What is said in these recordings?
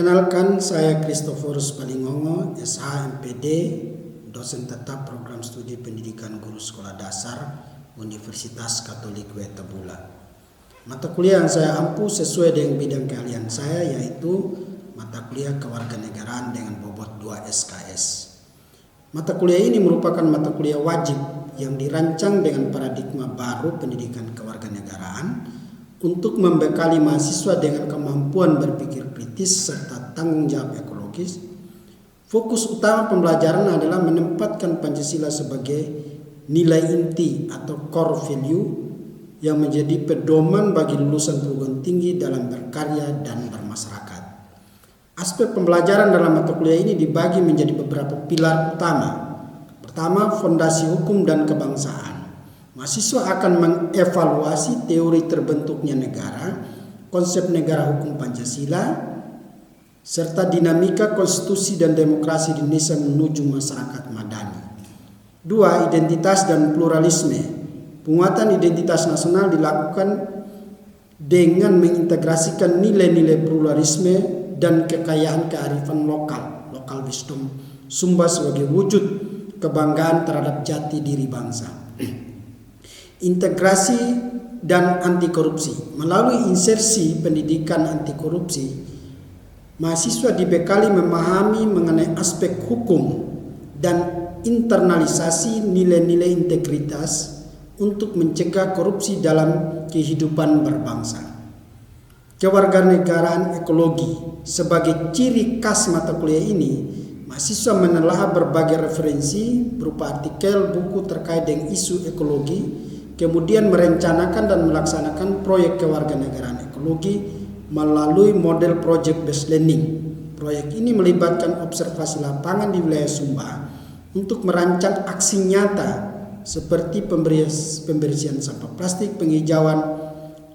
Perkenalkan, saya Christophorus Palingongo, SH-MPD, dosen tetap program studi pendidikan guru sekolah dasar Universitas Katolik Wetabula. Mata kuliah yang saya ampu sesuai dengan bidang keahlian saya, yaitu mata kuliah kewarganegaraan dengan bobot 2 SKS. Mata kuliah ini merupakan mata kuliah wajib yang dirancang dengan paradigma baru pendidikan kewarganegaraan untuk membekali mahasiswa dengan kemampuan berpikir kritis serta tanggung jawab ekologis. Fokus utama pembelajaran adalah menempatkan Pancasila sebagai nilai inti atau core value yang menjadi pedoman bagi lulusan perguruan tinggi dalam berkarya dan bermasyarakat. Aspek pembelajaran dalam mata kuliah ini dibagi menjadi beberapa pilar utama. Pertama, fondasi hukum dan kebangsaan. Mahasiswa akan mengevaluasi teori terbentuknya negara, konsep negara hukum Pancasila, serta dinamika konstitusi dan demokrasi di Indonesia menuju masyarakat madani. 2. Identitas dan pluralisme. Penguatan identitas nasional dilakukan dengan mengintegrasikan nilai-nilai pluralisme dan kekayaan kearifan lokal, local wisdom, Sumba sebagai wujud kebanggaan terhadap jati diri bangsa. Integrasi dan anti korupsi. Melalui insersi pendidikan anti korupsi, mahasiswa dibekali memahami mengenai aspek hukum dan internalisasi nilai-nilai integritas untuk mencegah korupsi dalam kehidupan berbangsa. Kewarganegaraan ekologi. Sebagai ciri khas mata kuliah ini, mahasiswa menelaah berbagai referensi berupa artikel, buku terkait dengan isu ekologi, kemudian merencanakan dan melaksanakan proyek kewarganegaraan ekologi melalui model project based learning. Proyek ini melibatkan observasi lapangan di wilayah Sumba untuk merancang aksi nyata seperti pembersihan sampah plastik, penghijauan,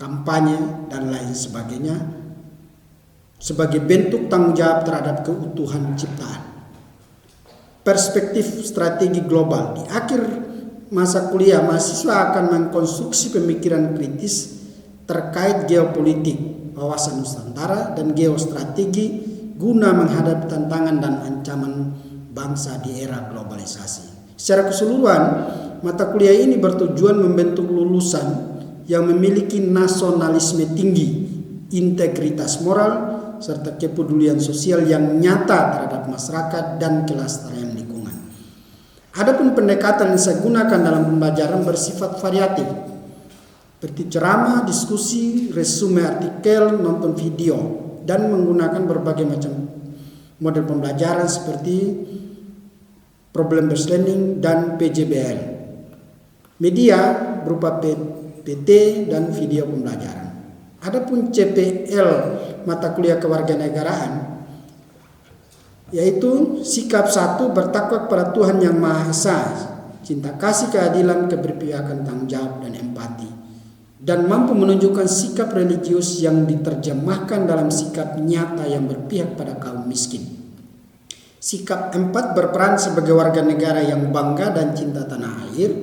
kampanye, dan lain sebagainya sebagai bentuk tanggung jawab terhadap keutuhan ciptaan. Perspektif strategi global. Di akhir masa kuliah, mahasiswa akan mengkonstruksi pemikiran kritis terkait geopolitik, wawasan Nusantara, dan geostrategi guna menghadapi tantangan dan ancaman bangsa di era globalisasi. Secara keseluruhan, mata kuliah ini bertujuan membentuk lulusan yang memiliki nasionalisme tinggi, integritas moral, serta kepedulian sosial yang nyata terhadap masyarakat dan kelestarian lingkungan. Adapun pendekatan yang saya gunakan dalam pembelajaran bersifat variatif, seperti ceramah, diskusi, resume artikel, nonton video, dan menggunakan berbagai macam model pembelajaran seperti problem based learning dan PJBL. Media berupa PT dan video pembelajaran. Adapun CPL mata kuliah kewarganegaraan, yaitu sikap 1, bertakwa kepada Tuhan Yang Maha Esa, cinta kasih, keadilan, keberpihakan, tanggung jawab, dan empati, dan mampu menunjukkan sikap religius yang diterjemahkan dalam sikap nyata yang berpihak pada kaum miskin. Sikap 4, berperan sebagai warga negara yang bangga dan cinta tanah air,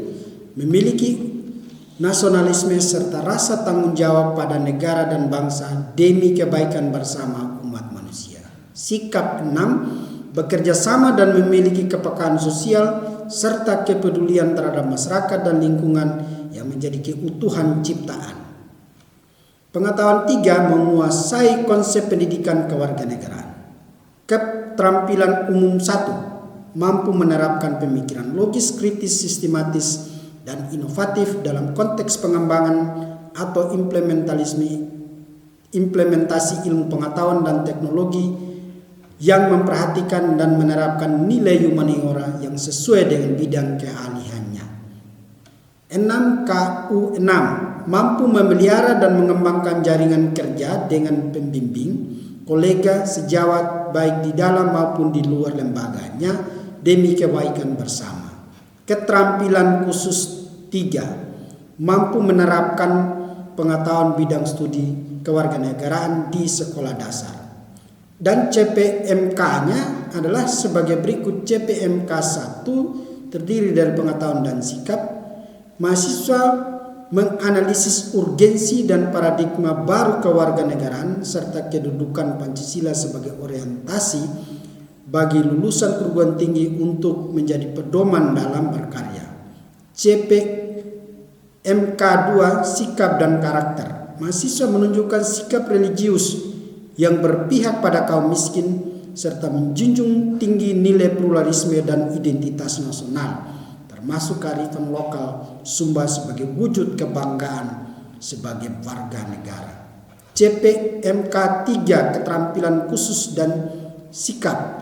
memiliki nasionalisme serta rasa tanggung jawab pada negara dan bangsa demi kebaikan bersama umat manusia. Sikap 6, bekerja sama dan memiliki kepekaan sosial serta kepedulian terhadap masyarakat dan lingkungan yang menjadi keutuhan ciptaan. Pengetahuan 3, menguasai konsep pendidikan kewarganegaraan. Keterampilan umum 1, mampu menerapkan pemikiran logis, kritis, sistematis, dan inovatif dalam konteks pengembangan atau implementasi ilmu pengetahuan dan teknologi yang memperhatikan dan menerapkan nilai humaniora yang sesuai dengan bidang keahliannya. 6. KU6, mampu memelihara dan mengembangkan jaringan kerja dengan pembimbing, kolega, sejawat baik di dalam maupun di luar lembaganya demi kebaikan bersama. Keterampilan khusus 3, mampu menerapkan pengetahuan bidang studi kewarganegaraan di sekolah dasar. Dan CPMK-nya adalah sebagai berikut. CPMK 1 terdiri dari pengetahuan dan sikap. Mahasiswa menganalisis urgensi dan paradigma baru kewarganegaraan serta kedudukan Pancasila sebagai orientasi bagi lulusan perguruan tinggi untuk menjadi pedoman dalam berkarya. CPMK 2 Sikap dan Karakter. Mahasiswa menunjukkan sikap religius yang berpihak pada kaum miskin serta menjunjung tinggi nilai pluralisme dan identitas nasional, termasuk kearifan lokal Sumba sebagai wujud kebanggaan sebagai warga negara. CPMK 3 Keterampilan Khusus dan Sikap.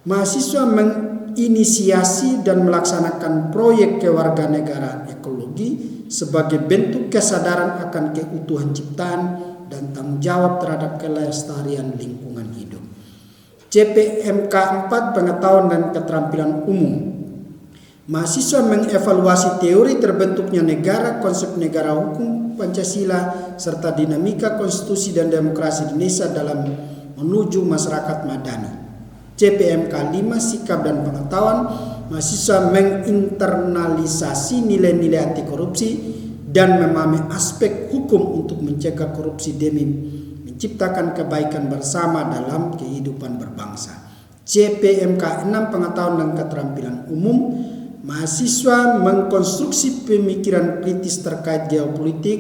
Mahasiswa menginisiasi dan melaksanakan proyek kewarganegaraan ekologi sebagai bentuk kesadaran akan keutuhan ciptaan dan tanggung jawab terhadap kelestarian lingkungan hidup. CPMK 4 Pengetahuan dan Keterampilan Umum. Mahasiswa mengevaluasi teori terbentuknya negara, konsep negara hukum Pancasila, serta dinamika konstitusi dan demokrasi Indonesia dalam menuju masyarakat madani. CPMK 5 Sikap dan Pengetahuan. Mahasiswa menginternalisasi nilai-nilai anti korupsi dan memahami aspek hukum untuk mencegah korupsi demi menciptakan kebaikan bersama dalam kehidupan berbangsa. CPMK 6 Pengetahuan dan Keterampilan Umum. Mahasiswa mengkonstruksi pemikiran kritis terkait geopolitik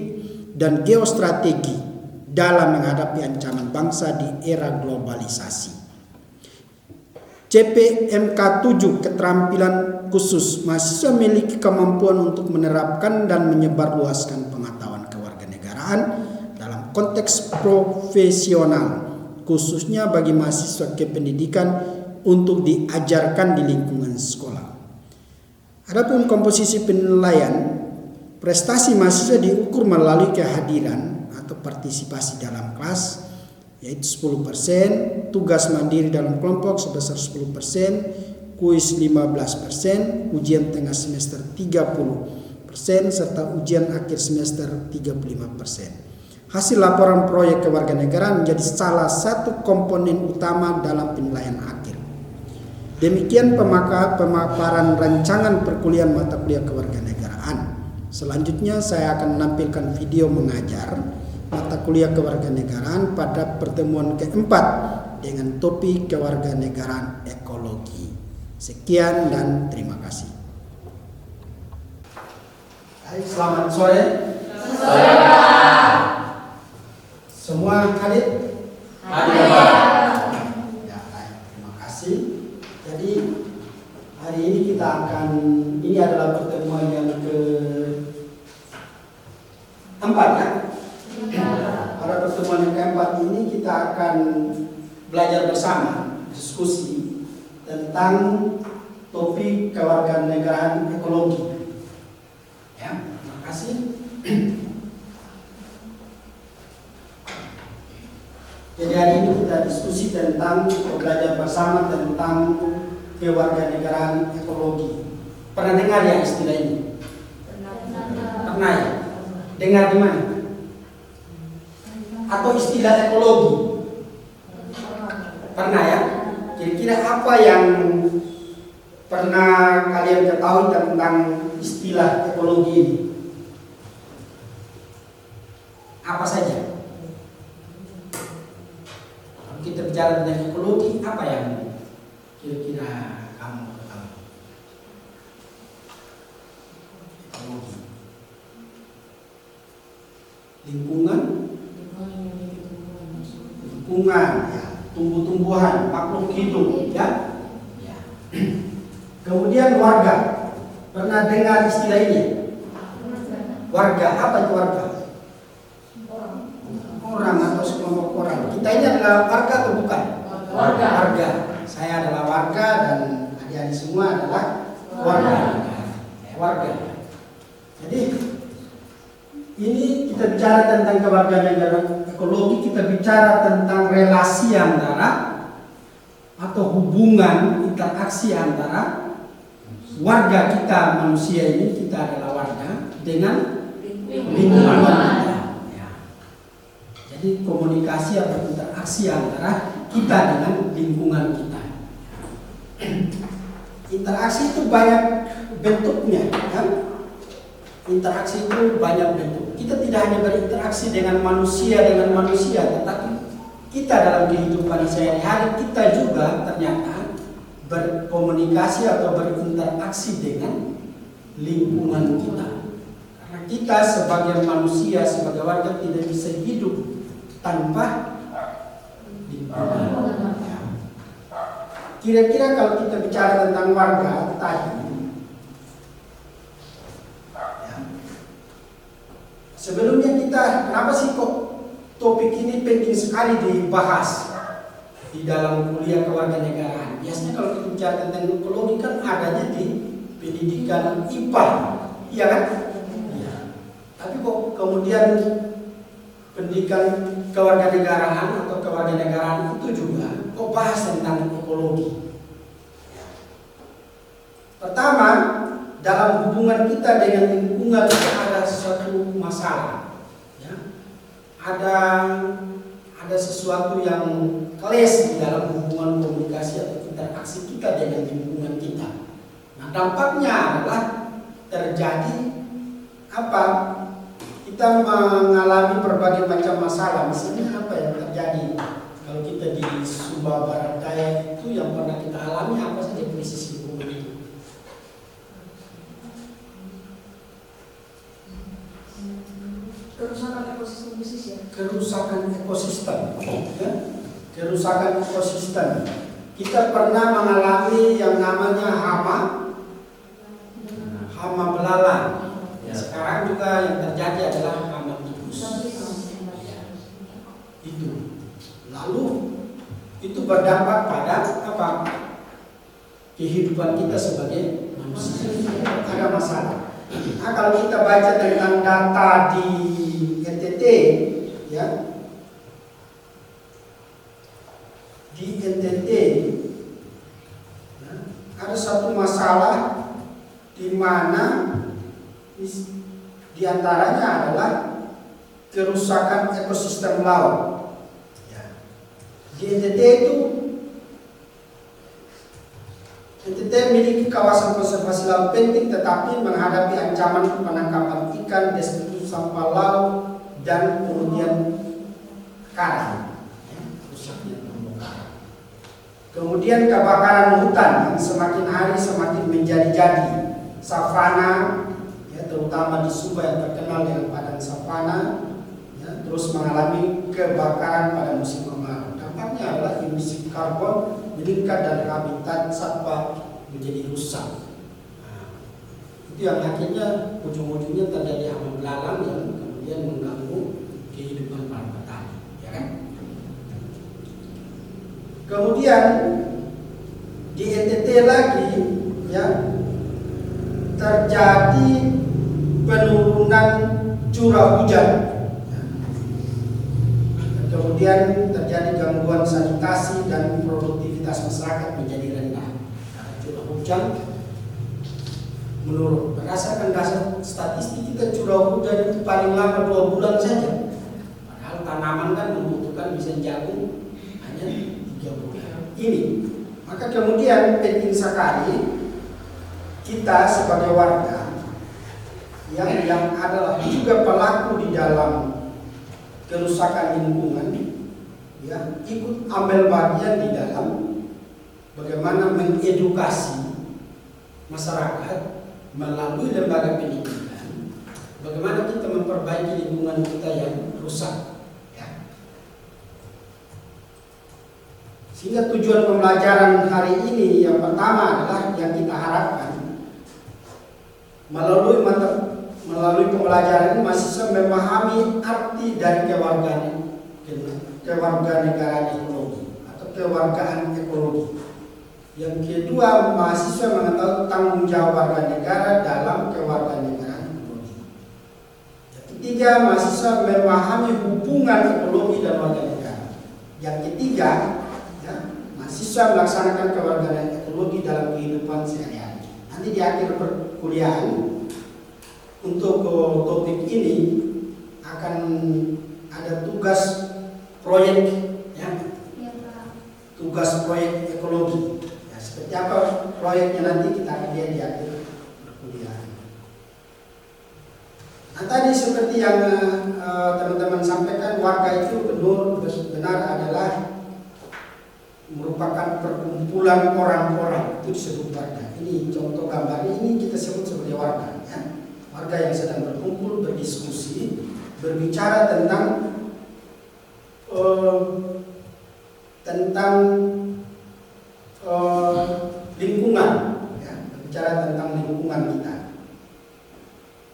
dan geostrategi dalam menghadapi ancaman bangsa di era globalisasi. CPMK 7 Keterampilan Khusus. Mahasiswa memiliki kemampuan untuk menerapkan dan menyebarluaskan pengetahuan kewarganegaraan dalam konteks profesional, khususnya bagi mahasiswa kependidikan untuk diajarkan di lingkungan sekolah. Adapun komposisi penilaian, prestasi mahasiswa diukur melalui kehadiran atau partisipasi dalam kelas, yaitu 10%, tugas mandiri dalam kelompok sebesar 10%, kuis 15%, ujian tengah semester 30%, serta ujian akhir semester 35%. Hasil laporan proyek kewarganegaraan menjadi salah satu komponen utama dalam penilaian akhir. Demikian pemaparan rancangan perkuliahan mata kuliah kewarganegaraan. Selanjutnya saya akan menampilkan video mengajar mata kuliah kewarganegaraan pada pertemuan keempat dengan topik kewarganegaraan ekologi. Sekian dan terima kasih. Hai, selamat sore. Sore. Semua hadir? Hadir. Ya, baik. Terima kasih. Jadi hari ini ini adalah pertemuan yang keempat ya. Pada pertemuan yang keempat ini kita akan belajar bersama, diskusi tentang topik kewarganegaraan ekologi. Ya, terima kasih. Jadi hari ini kita diskusi tentang belajar bersama tentang kewarganegaraan ekologi. Pernah dengar ya istilah ini? Pernah ya? Dengar di mana? Atau istilah ekologi? Pernah ya? Kira-kira apa yang pernah kalian ketahui tentang istilah ekologi ini? Apa saja? Kalau kita bicara tentang ekologi, apa yang kira-kira kamu ketahui? Ekologi. Lingkungan, ya, tumbuh-tumbuhan, makhluk hidup, ya. Kemudian warga, pernah dengar istilah ini? Warga, apa itu warga? Orang atau sekelompok orang. Kita ini adalah warga atau bukan? Warga. Saya adalah warga dan adik-adik semua adalah warga. Warga. Jadi ini kita bicara tentang kewarganegaraan ekologi, kita bicara tentang relasi antara atau hubungan interaksi antara warga kita, manusia ini, kita adalah warga, dengan lingkungan kita. Ya. Jadi komunikasi atau interaksi antara kita dengan lingkungan kita. Interaksi itu banyak bentuknya, kan? interaksi itu banyak bentuk. Kita tidak hanya berinteraksi dengan manusia, tetapi kita dalam kehidupan sehari-hari kita juga ternyata berkomunikasi atau berinteraksi dengan lingkungan kita. Karena kita sebagai manusia, sebagai warga tidak bisa hidup tanpa lingkungan. Kira-kira kalau kita bicara tentang warga tadi, sebelumnya kita, kenapa sih kok topik ini penting sekali dibahas di dalam kuliah kewarganegaraan? Biasanya kalau kita bicara tentang ekologi kan adanya di pendidikan IPA, iya kan? Ya. Tapi kok kemudian pendidikan kewarganegaraan atau kewarganegaraan itu juga kok bahas tentang ekologi? Pertama, dalam hubungan kita dengan lingkungan ada sesuatu masalah, ya. Ada sesuatu yang clash di dalam hubungan komunikasi atau interaksi kita dengan lingkungan kita. Nah, dampaknya adalah terjadi apa? Kita mengalami berbagai macam masalah. Misalnya apa yang terjadi kalau kita di Sumba Barat Daya itu yang pernah kita alami apa saja krisis lingkungan itu? Kerusakan ekosistem pesisir. Kerusakan ekosistem, ya? Kerusakan ekosistem. Kita pernah mengalami yang namanya hama belalang. Sekarang juga yang terjadi adalah hama tikus. Itu. Lalu itu berdampak pada apa? Kehidupan kita sebagai manusia. Ada masalah. Nah, kalau kita baca tentang data di NTT, ya, di NTT, ya, ada satu masalah di mana di antaranya adalah kerusakan ekosistem laut. Ya. Di NTT itu NTT memiliki kawasan konservasi laut penting tetapi menghadapi ancaman penangkapan ikan, destruksi sampah laut, dan kemudian karang. Rusaknya terumbu karang. Kemudian kebakaran hutan yang semakin hari semakin menjadi-jadi. Savana, ya, terutama di Sumba yang terkenal dengan padang savana, ya, terus mengalami kebakaran pada musim kemarau. Dampaknya adalah emisi karbon meningkat dan habitat satwa menjadi rusak. Nah, itu yang akhirnya ujung-ujungnya terjadi hama belalang yang kemudian mengganggu kehidupan para petani, ya kan? Kemudian di NTT lagi, ya, terjadi penurunan curah hujan. Kemudian terjadi gangguan sanitasi dan produktivitas masyarakat menjadi rendah. Karena curah hujan menurun. Berdasarkan data statistik kita curah hujan itu paling lama 2 bulan saja. Padahal tanaman kan membutuhkan bisa jagung hanya 3 bulan. Ini. Maka kemudian penting sekali kita sebagai warga yang adalah juga pelaku di dalam kerusakan lingkungan, ya, ikut ambil bagian di dalam bagaimana mengedukasi masyarakat melalui lembaga pendidikan, bagaimana kita memperbaiki lingkungan kita yang rusak, ya. Sehingga tujuan pembelajaran hari ini yang pertama adalah yang kita harapkan melalui pembelajaran ini mahasiswa memahami arti dari kewarganegaraan ekologi atau kewargaan ekologi. Yang kedua, mahasiswa mengetahui tanggung jawab warga negara dalam kewarganegaraan ekologi. Yang ketiga, mahasiswa memahami hubungan ekologi dan warga negara. Yang ketiga, ya, mahasiswa melaksanakan kewarganegaraan ekologi dalam kehidupan sehari-hari. Nanti di akhir perkuliahan untuk topik ini akan ada tugas proyek, ya, tugas proyek ekologi. Ya, seperti apa proyeknya nanti kita akan lihat di akhir perkuliahan. Nah tadi seperti yang teman-teman sampaikan, warga itu benar adalah merupakan perkumpulan orang-orang, itu disebut warga. Ini contoh gambar ini kita sebut sebagai warga, ya. Warga yang sedang berkumpul, berdiskusi, berbicara tentang lingkungan, ya, berbicara tentang lingkungan kita.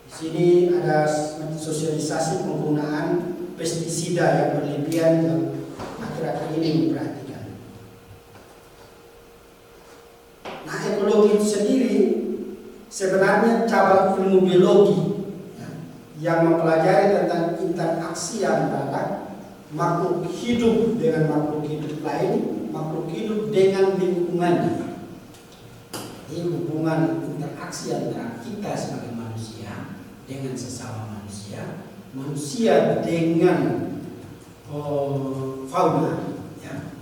Di sini ada sosialisasi penggunaan pestisida yang berlebihan yang akhir-akhir ini memperhatikan. Nah, ekologi itu sendiri sebenarnya cabang ilmu biologi, ya, yang mempelajari tentang interaksi antara makhluk hidup dengan makhluk hidup lain, makhluk hidup dengan lingkungannya. Ini hubungan interaksi antara kita sebagai manusia dengan sesama manusia, manusia dengan fauna, ya.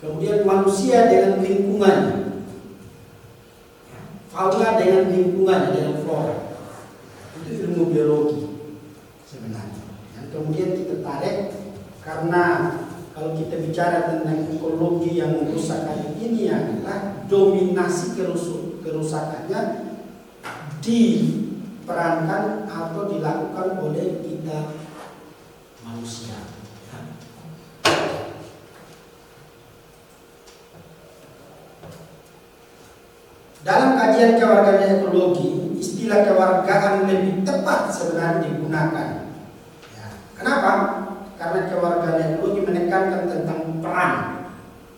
Kemudian manusia dengan lingkungannya, ya. Fauna dengan lingkungannya, dengan flora. Itu ilmu biologi sebenarnya. Dan kemudian kita tarik karena kalau kita bicara tentang ekologi yang merusak ini adalah dominasi kerusakannya diperankan atau dilakukan oleh kita manusia. Ya. Dalam kajian kewarganegaraan ekologi, istilah kewargaan lebih tepat sebenarnya digunakan. Ya. Kenapa? Karena kewarganegaraan ekologi menekankan tentang peran,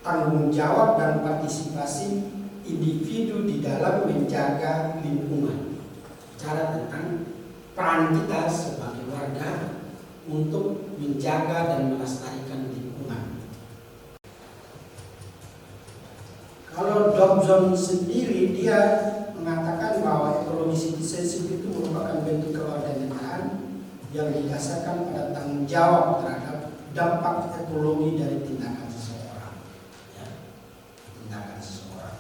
tanggung jawab dan partisipasi individu di dalam menjaga lingkungan. Bicara tentang peran kita sebagai warga untuk menjaga dan melestarikan lingkungan. Kalau Dobson sendiri dia mengatakan bahwa ekologi citizenship itu merupakan bentuk kewarganegaraan yang didasarkan pada tanggung jawab terhadap dampak ekologi dari tindakan seseorang, ya, tindakan seseorang.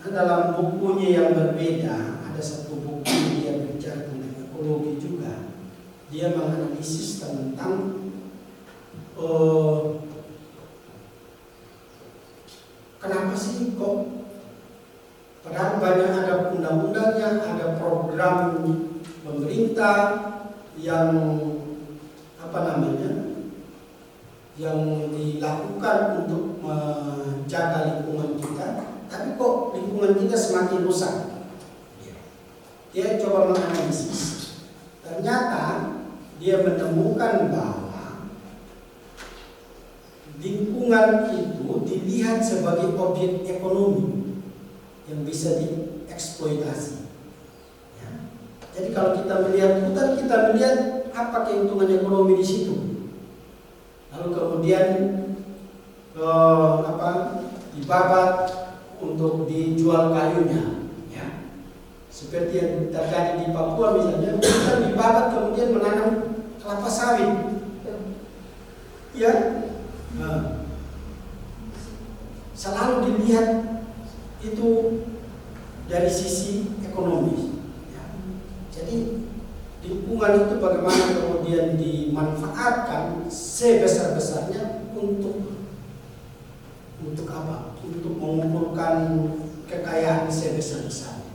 Nah, dalam bukunya yang berbeda, ada satu buku dia bicara tentang ekologi juga. Dia menganalisis tentang kenapa sih kok padahal banyak ada undang-undangnya, ada program pemerintah yang yang dilakukan untuk menjaga lingkungan kita, tapi kok lingkungan kita semakin rusak. Dia coba menganalisis, ternyata dia menemukan bahwa lingkungan itu dilihat sebagai objek ekonomi yang bisa dieksploitasi. Jadi kalau kita melihat hutan, kita melihat apa keuntungan ekonomi di situ. Lalu kemudian dibabat untuk dijual kayunya, ya. Seperti yang terjadi di Papua misalnya, hutan dibabat kemudian menanam kelapa sawit, ya. Selalu dilihat itu dari sisi ekonomis. Jadi lingkungan itu bagaimana kemudian dimanfaatkan sebesar-besarnya untuk apa? Untuk mengumpulkan kekayaan sebesar-besarnya.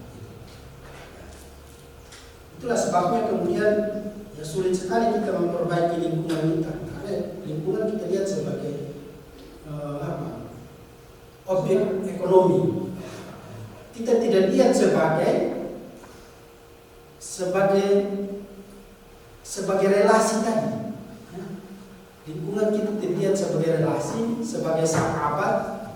Itulah sebabnya kemudian ya sulit sekali kita memperbaiki lingkungan kita, karena lingkungan kita lihat sebagai objek ekonomi. Kita tidak lihat sebagai relasi tadi. Lingkungan kita dilihat sebagai relasi, sebagai sahabat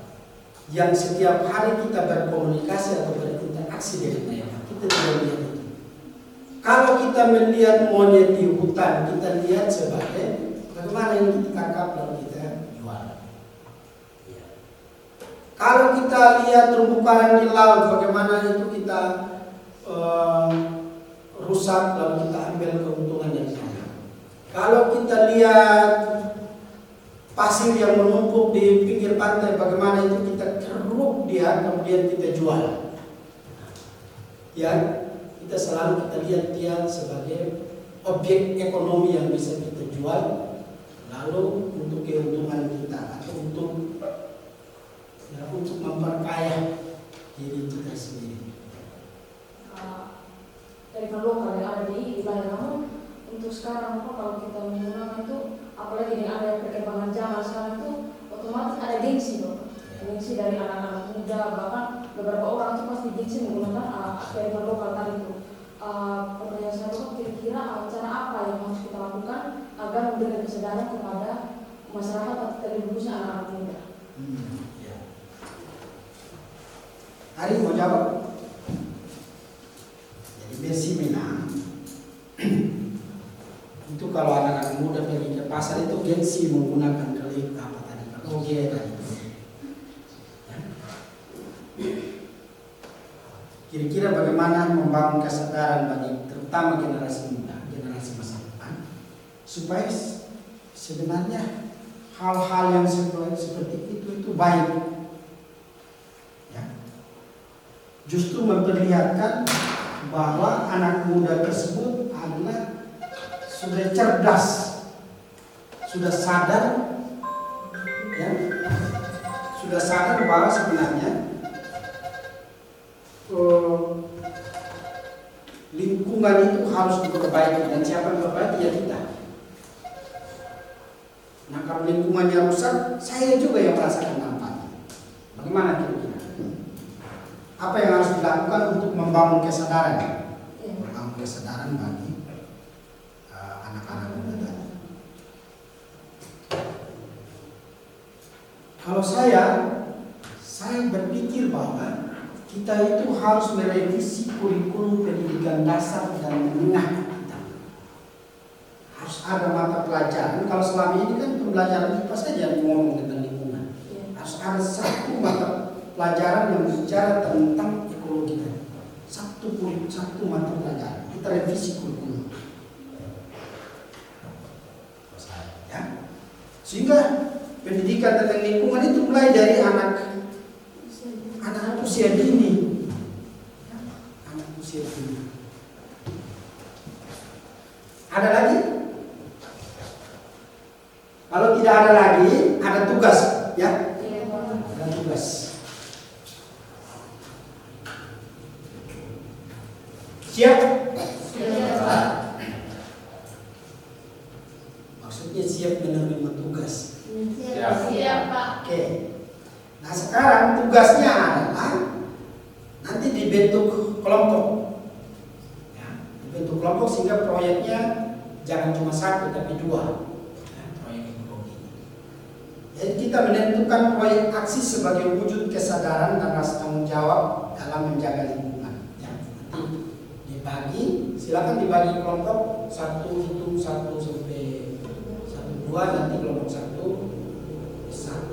yang setiap hari kita berkomunikasi atau berinteraksi dengan mereka. Kita tidak lihat itu. Kalau kita melihat monyet di hutan, kita lihat sebagai bagaimana yang kita tangkap lalu kita jual. Kalau kita lihat terumbu karang di laut, bagaimana itu kita rusak lalu kita ambil keuntungan dari sana. Kalau kita lihat pasir yang menumpuk di pinggir pantai, bagaimana itu kita keruk dia kemudian kita jual. Ya, kita selalu kita lihat dia sebagai objek ekonomi yang bisa kita jual, lalu untuk keuntungan kita atau untuk memperkaya diri kita sendiri. Dari lokal yang ada di wilayah, namun untuk sekarang kalau kita menggunakan itu, apalagi dengan ada perkembangan zaman sekarang itu, otomatis ada gengsi dong. Gengsi dari anak-anak muda, bahkan beberapa orang itu pasti gengsi menggunakan kearifan lokal tadi itu. Pertanyaan saya itu kira-kira cara apa yang harus kita lakukan agar memberikan kesadaran kepada masyarakat terlebih khususnya anak-anak muda. Hari mau jawab? Jadi Mercy Minang itu kalau anak-anak muda pergi ke pasar itu gengsi menggunakan kelik apa tadi? Oke tadi. Kira-kira bagaimana membangun kesadaran bagi terutama generasi muda, generasi masa depan, supaya sebenarnya hal-hal yang seperti itu baik, ya. Justru memperlihatkan bahwa anak muda tersebut adalah sudah cerdas, sudah sadar, ya, sudah sadar bahwa sebenarnya lingkungan itu harus diperbaiki, dan siapa yang memperbaiki ya kita. Nah kalau lingkungannya rusak, saya juga yang merasakan dampaknya. Bagaimana kira-kira? Apa yang harus dilakukan untuk membangun kesadaran? Membangun kesadaran bagi anak-anak muda tadi. Kalau saya berpikir bahwa kita itu harus merevisi kurikulum pendidikan dasar dan menengah kita. Harus ada mata pelajaran. Kalau selama ini kan pembelajaran kita saja ngomong tentang lingkungan. Harus ada satu mata pelajaran yang bicara tentang ekologi. Satu mata pelajaran. Kita revisi kurikulum. Ya. Sehingga pendidikan tentang lingkungan itu mulai dari anak usia dini. Anak usia dini. Ada lagi? Kalau tidak ada lagi, ada tugas, ya? Ada tugas. Siap? Siap. Maksudnya siap menerima tugas. Siap, Pak. Oke. Nah sekarang tugasnya adalah nanti dibentuk kelompok, ya, dibentuk kelompok sehingga proyeknya jangan cuma satu tapi dua, ya, proyek ekologi. Jadi kita menentukan proyek aksi sebagai wujud kesadaran dan rasa tanggung jawab dalam menjaga lingkungan. Ya, nanti dibagi, silakan dibagi kelompok satu sampai 1, 2, nanti kelompok satu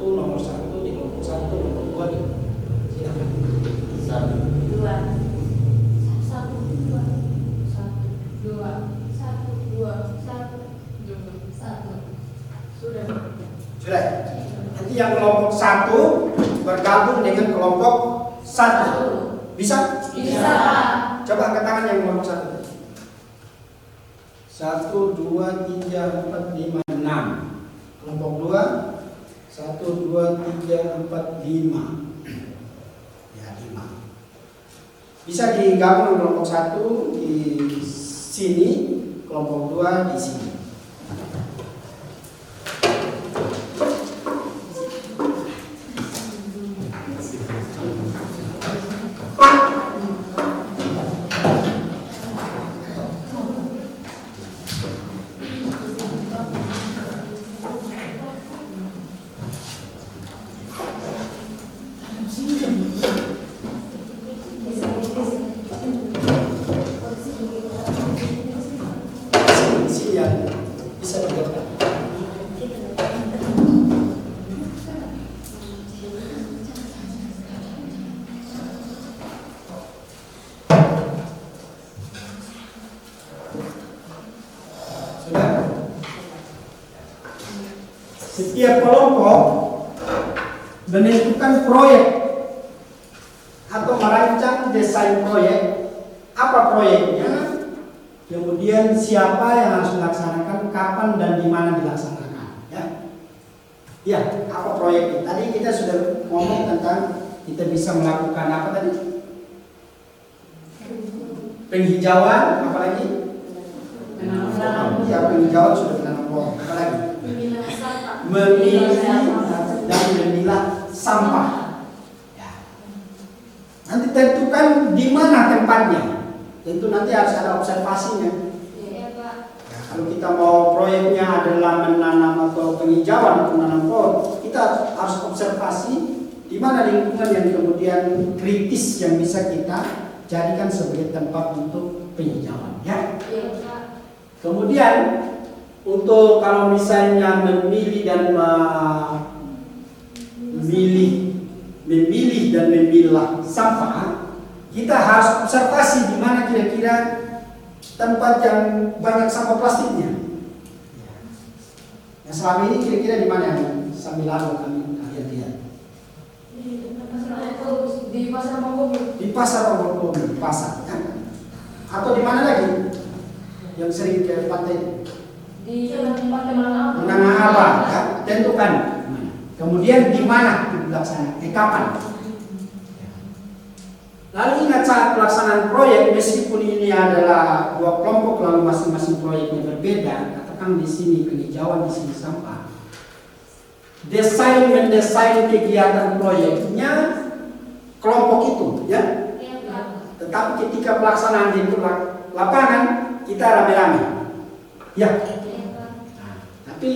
nomor 1 di kelompok 1 nomor 2 di silakan. 1, 2, 1, 2, 1, 2, 1, 2. Sudah. Nanti yang kelompok 1 bergabung dengan kelompok 1. Bisa? Bisa. Coba angkat tangan yang kelompok 1. 1, 2, 3, 4, 5, 6. Kelompok 2 1, 2, 3, 4, 5. Ya, 5. Bisa digabung kelompok 1 di sini, kelompok 2 di sini. Setiap kelompok menentukan proyek atau merancang desain proyek. Apa proyeknya, kemudian siapa yang harus dilaksanakan, kapan dan di mana dilaksanakan. Ya, ya apa proyeknya? Tadi kita sudah ngomong tentang kita bisa melakukan apa tadi? Penghijauan, apa lagi? Ya, penghijauan sudah menanam pohon. Apa lagi? Memilah dan memilah sampah. Ya. Nanti tentukan di mana tempatnya. Tentu nanti harus ada observasinya. Ya, kalau kita mau proyeknya adalah menanam atau penghijauan atau menanam pohon, kita harus observasi di mana lingkungan yang kemudian kritis yang bisa kita jadikan sebagai tempat untuk penghijauan. Ya. Kemudian untuk kalau misalnya memilih dan memilih dan memilah sampah, kita harus observasi di mana kira-kira tempat yang banyak sampah plastiknya. Yang selama ini kira-kira di mana yang sambil lalu kami lihat? Di pasar Bogor. Di pasar Bogor, di pasar. Ya? Atau di mana lagi? Yang sering ke pantai? Di Pantai Menangan Abang, ya? Tentukan. Kemudian di mana dilaksanakan? Kapan? Lalu ingat saat pelaksanaan proyek, meskipun ini adalah dua kelompok lalu masing-masing proyeknya berbeda, katakan di sini penghijauan, di sini sampah. Mendesain kegiatan proyeknya kelompok itu, ya. Tetapi ketika pelaksanaan di lapangan kita rame-rame, ya. Tapi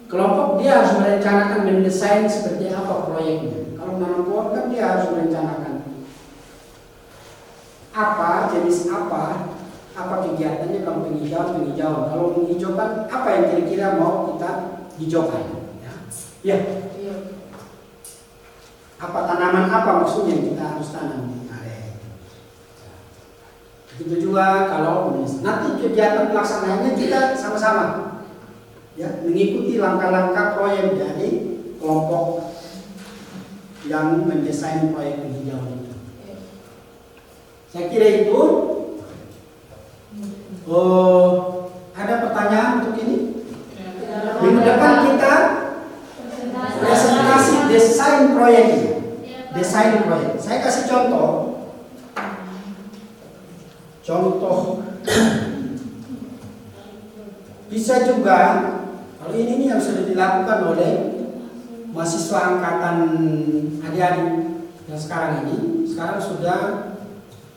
kelompok dia harus merencanakan, mendesain seperti apa proyeknya. Kalau menanam pohon kan dia harus merencanakan apa jenis apa kegiatannya. Kalau penghijauan, kalau menghijaukan apa yang kira-kira mau kita hijaukan. Ya. Apa tanaman apa maksudnya yang kita harus tanam di area. Begitu juga kalau nanti kegiatan pelaksanaannya kita sama-sama, ya, mengikuti langkah-langkah proyek dari kelompok yang mendesain proyek penghijauan itu. Saya kira itu. Ada pertanyaan untuk ini? Minggu depan kita presentasi desain proyek ini. Desain proyek. Saya kasih contoh. Bisa juga kalau ini yang sudah dilakukan oleh mahasiswa angkatan adik-adik yang sekarang ini, sekarang sudah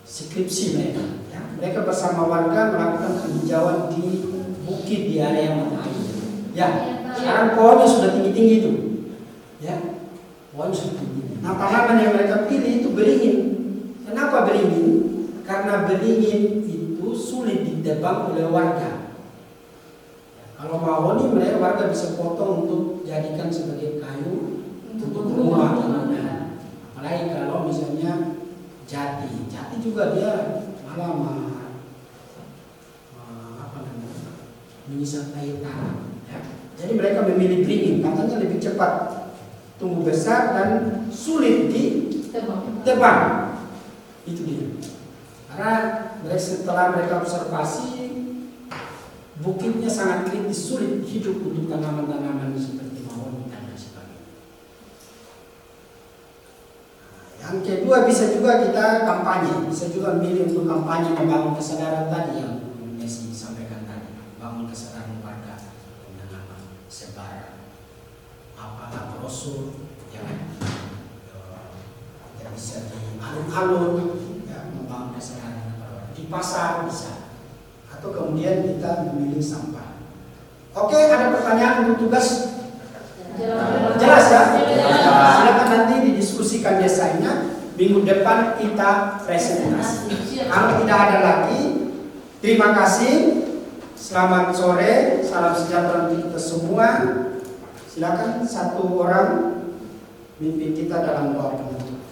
skripsi mereka. Ya. Mereka bersama warga melakukan penghijauan di bukit di area Matayu. Ya, sekarang pohonnya sudah tinggi-tinggi itu. Ya, pohon sudah tinggi. Nah, tanaman yang mereka pilih itu beringin. Kenapa beringin? Karena beringin itu sulit ditebang oleh warga. Kalau mahoni mereka warga bisa potong untuk jadikan sebagai kayu untuk rumah. Apalagi kalau misalnya jati juga dia malah menyertai tanah. Ya. Jadi mereka memilih beringin, katanya lebih cepat tumbuh besar dan sulit ditebang. Itu dia. Karena setelah mereka observasi, bukitnya sangat kritis, sulit hidup untuk tanaman-tanaman seperti mahoni dan sebagainya. Yang kedua, bisa juga kita kampanye, bisa juga milih untuk kampanye membangun kesadaran tadi yang Messi sampaikan tadi, bangun kesadaran warga dengan sebar brosur, ya, yang bisa di alun-alun, ya, membangun kesadaran di pasar bisa, atau kemudian kita memilih sampah. Oke, ada pertanyaan untuk tugas? Jelas ya? Silakan nanti didiskusikan desainnya. Minggu depan kita presentasi. Kalau tidak ada lagi, terima kasih. Selamat sore, salam sejahtera untuk kita semua. Silakan satu orang mimpin kita dalam doa penutup.